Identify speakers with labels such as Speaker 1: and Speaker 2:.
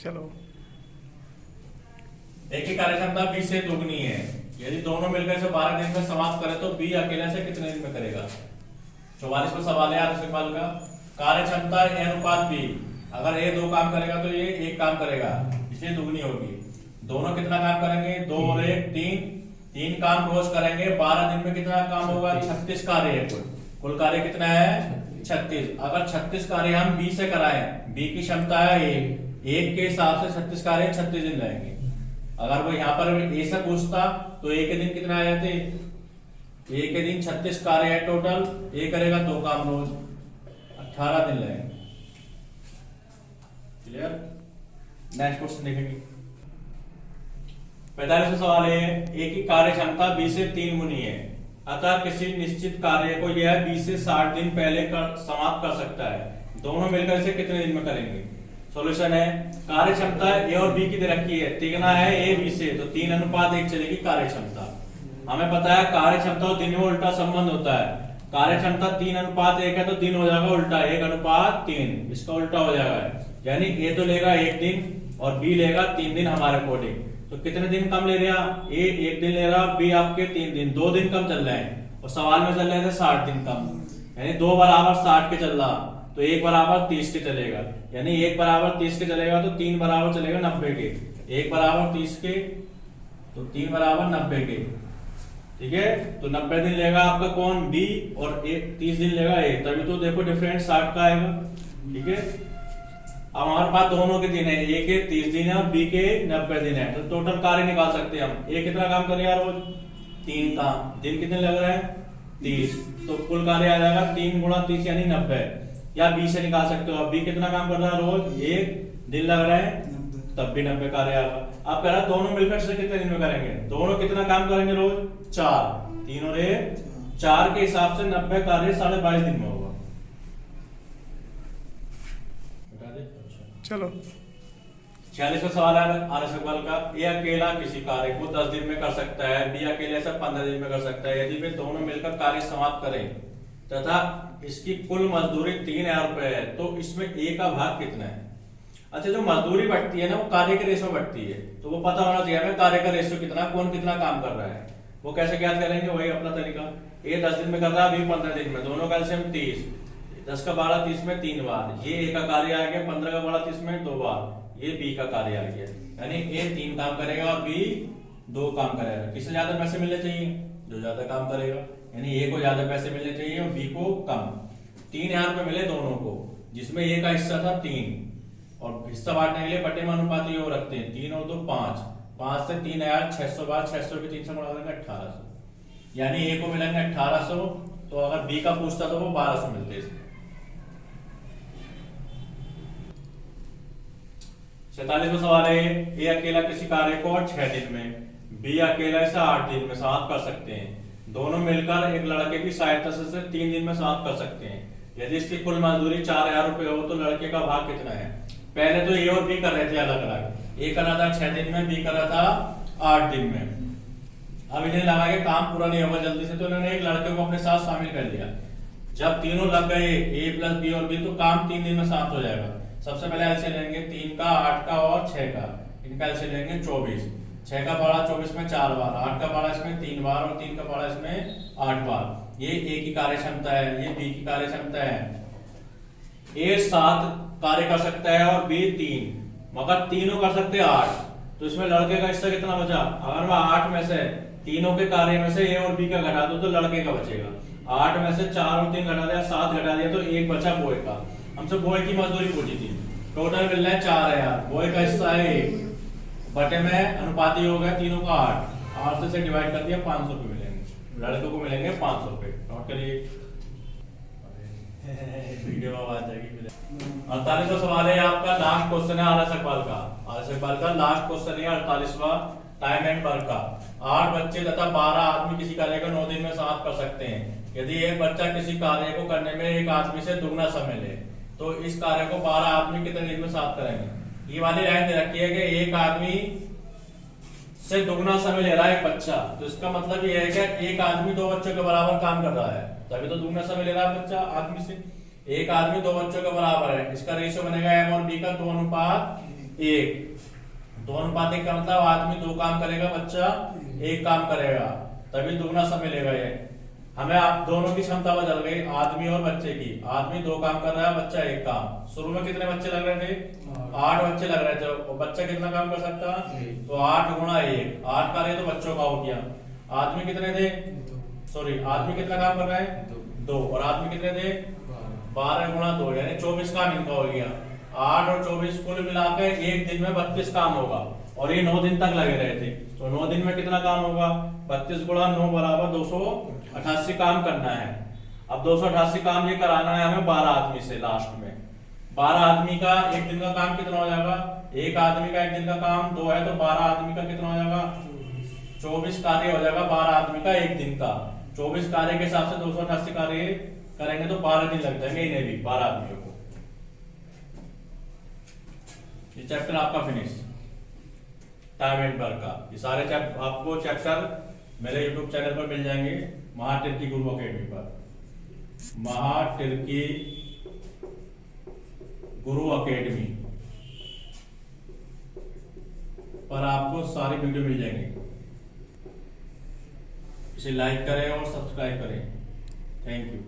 Speaker 1: चलो।
Speaker 2: एक ही कार्य क्षमता बी से दोगुनी है। यदि दोनों मिलकर इसे 12 दिन में समाप्त करे तो बी अकेले से कितने दिन में करेगा? 44वां सवाल है आर सवाल का। कार्य क्षमता ए अनुपात बी, अगर ए 2 काम करेगा तो ये 1 काम करेगा, इसलिए दुगनी होगी। दोनों कितना काम करेंगे? 2 और 1 3, 3 काम रोज करेंगे। 12 दिन में कितना काम होगा? 36 कार्य है। कुल कार्य कितना है? 36। अगर 36 कार्य हम बी से कराएं, बी की क्षमता है 1 के हिसाब से 36 कार्य 36 दिन रहेंगे। अगर वो यहाँ पर ए से पूछता तो ए के दिन कितना आ जाते? ए के दिन 36 कार्य है टोटल, ए करेगा 2 काम रोज, 18 दिन लगेंगे। क्लियर? नेक्स्ट क्वेश्चन देखेंगे। 45वां सवाल है, ए की कार्य क्षमता बी से 3 गुनी है, अतः किसी निश्चित कार्य को यह बी से 60 दिन पहले समाप्त कर सकता है। दोनों मिलकर इसे कितने दिन में करेंगे? सॉल्यूशन है, कार्य क्षमता ए और बी की दे रखी है, तिगुना है ए बी से, तो 3:1 चलेगी कार्य क्षमता। हमें पता है कार्य क्षमता और दिन में उल्टा संबंध होता है। कार्य क्षमता 3:1 है तो दिन हो जाएगा उल्टा 1:3, इसका उल्टा हो जाएगा। यानी ए तो लेगा 1 दिन और बी लेगा 3 दिन हमारे अकॉर्डिंग। तो कितने दिन कम ले रहा? ए 1 दिन ले रहा, बी आपके 3 दिन, 2 दिन कम चल रहे हैं। और सवाल में चल रहे थे 60 दिन कम, यानी 2 बराबर 60 के चल रहा, तो 1 बराबर 30 के चलेगा। यानी 1 बराबर 30 के चलेगा तो 3 बराबर चलेगा 90 के। 1 बराबर 30 के तो 3 बराबर 90 के। ठीक है, तो 90 दिन लेगा आपका कौन? बी, और 30 दिन लेगा ए, तभी तो देखो डिफरेंट 60 का आएगा। ठीक है, अब हमारे पास दोनों के दिन है, ए के 30 दिन है और बी के 90 दिन है, तो टोटल कार्य निकाल सकते हैं हम। ए कितना काम करेगा रोज? 3 काम, दिन कितने लग रहे हैं? 30, तो कुल कार्य आ जाएगा 3 × 30 यानी 90। या बी से निकाल सकते हो। अब बी कितना काम कर रहा है रोज? 1 दिन लग रहे हैं, तब भी 90 कार्य आएगा। आप कह रहा दोनों मिलकर से कितने दिन में करेंगे? दोनों कितना काम करेंगे रोज? 4, 3 और 1 4 के हिसाब से 90 कार्य 22.5 दिन में होगा।
Speaker 1: चलो।
Speaker 2: 46वां सवाल है आर सवाल का। ए अकेला किसी कार्य को 10 दिन में कर सकता है, बी अकेले से 15 दिन में कर सकता है। यदि वे दोनों मिलकर कार्य समाप्त करें तथा इसकी कुल मजदूरी 3000 रुपए है, तो इसमें ए का भाग कितना है? अच्छा, जो मजदूरी बढ़ती है ना वो कार्य के रेशो बढ़ती है, तो वो पता होना चाहिए हमें कार्य का रेशो कितना, कौन कितना काम कर रहा है। वो कैसे ज्ञात करेंगे? वही अपना तरीका। ए 10 दिन में कर रहा है, बी 15 दिन में, दोनों का एलसीएम 30, 10 का 12 30 में 3 बार, ये ए का कार्य आ गया। 15 का 12 30 में 2 बार, ये बी का कार्य आ गया। यानी ए 3 काम करेगा और बी 2 काम करेगा। किससे ज्यादा पैसे मिलने चाहिए? जो ज्यादा काम करेगा। यानी ए को ज्यादा पैसे मिलने चाहिए और बी को कम। 3000 रुपए मिले दोनों को, जिसमें ए का हिस्सा था 3, और हिस्सा बांटने के लिए बटे में अनुपाती योग रखते हैं। 3 और 2 5, 5 से 3000 600 बार, 600 के 3 से बढ़ा देंगे 1800। यानी ए को मिलेंगे 1800, तो अगर बी का पूछता तो वो 1200 मिलते। 47वां सवाल है, ए अकेला किसी कार्य को 6 दिन में, बी अकेला इसे 8 दिन में समाप्त कर सकते हैं। दोनों मिलकर एक लड़के की सहायता से 3 दिन में समाप्त कर सकते हैं। यदि इसकी कुल मजदूरी 4000 रुपए हो तो लड़के का भाग कितना है? पहले तो ए और बी कर रहे थे अलग अलग, ए कर रहा था 6 दिन में, बी कर रहा था 8 दिन में। अब इन्हें लगा कि काम पूरा नहीं होगा जल्दी से, तो इन्होंने एक लड़के को अपने साथ शामिल कर लिया। जब तीनों लग गए, ए प्लस बी और बी, तो काम 3 दिन में समाप्त हो जाएगा। सबसे पहले एलसीएम लेंगे 3 का, 8 का और 6 का, इनका एलसीएम लेंगे 24। 6 का पारा 24 में 4 बार, 8 का पारा इसमें 3 बार और 3 का पारा इसमें 8 बार। ये ए की कार्य क्षमता है, ये बी की कार्य क्षमता है। ए 7 कार्य कर सकता है और बी 3, मगर तीनों कर सकते हैं 8, तो इसमें लड़के का हिस्सा कितना बचा? अगर मैं 8 में से तीनों के कार्य में से ए और बी का घटा दूं तो लड़के का बचेगा। 8 में से 4 और 3 घटा दिया, 7 घटा दिया, तो 1 बचा बॉय का। हमसे बॉय की मजदूरी पूछी थी, टोटल मिल रहा है 4000, बॉय का हिस्सा है 1, बटे में अनुपाती हो गया तीनों का 8 से डिवाइड कर दिया, 500 रुपए मिलेंगे, लड़कों को मिलेंगे 500 रुपए। नोट करिए, वीडियो में आवाज आएगी। 48वां सवाल है आपका, लास्ट क्वेश्चन है आर सवाल का। आर सवाल का लास्ट क्वेश्चन है 48वां, टाइम एंड वर्क का। 8 बच्चे तथा 12 आदमी किसी कार्य को 9 दिन में समाप्त कर सकते हैं। यदि एक बच्चा किसी कार्य को करने में एक आदमी से दुगना समय ले, तो इस कार्य को 12 आदमी कितने दिन में समाप्त करेंगे? ये वाली लाइन दे रखी है कि एक आदमी से दुगना समय ले रहा है एक बच्चा, तो इसका मतलब ये है कि एक आदमी 2 बच्चों के बराबर काम कर रहा है, तभी तो दुगना समय ले रहा है बच्चा आदमी से। एक आदमी 2 बच्चों के बराबर है, इसका रेशियो बनेगा एम और बी का 2:1। 1। दोनों अनुपातिक का मतलब आदमी 2 काम करेगा, बच्चा 1 काम करेगा, तभी दुगना समय लेगा ये। हमें आप दोनों की क्षमता बदल गई, आदमी और बच्चे की। आदमी 2 काम कर रहा है, बच्चा 1 काम। शुरू में कितने बच्चे लग रहे थे? 8 बच्चे लग रहे थे, और बच्चा कितना काम कर सकता? तो 8 गुणा 1, 8 कार्य तो बच्चों का हो गया। आदमी कितने थे? सॉरी, आदमी कितना काम कर रहा है? 2। और आदमी कितने थे? 12 गुणा 2, यानी 24 काम इनका हो गया। 8 और 24 कुल मिलाकर एक दिन में 32 काम होगा, और ये 9 दिन तक लगे रहे थे। तो 9 दिन में कितना काम होगा? 32 गुणा 9 बराबर 288 काम करना है। अब 288 काम ये कराना है हमें 12 आदमी से। लास्ट में 12 आदमी का एक दिन का काम कितना हो जाएगा? एक आदमी का एक दिन का काम 2 है, तो 12 आदमी का कितना हो जाएगा? 24 कार्य हो जाएगा 12 आदमी का एक दिन का। 24 कार्य के हिसाब से 288 कार्य करेंगे तो 12 दिन लग जाएंगे इन्हें भी, 12 आदमियों को। ये चैप्टर आपका फिनिश, टाइम एंड वर्क का। ये सारे आपको चैप्टर मेरे YouTube चैनल पर मिल जाएंगे, महाटिर्की गुरु अकेडमी पर। महाटिर्की गुरु अकेडमी पर आपको सारी वीडियो मिल जाएंगी। इसे लाइक करें और सब्सक्राइब करें। Thank you.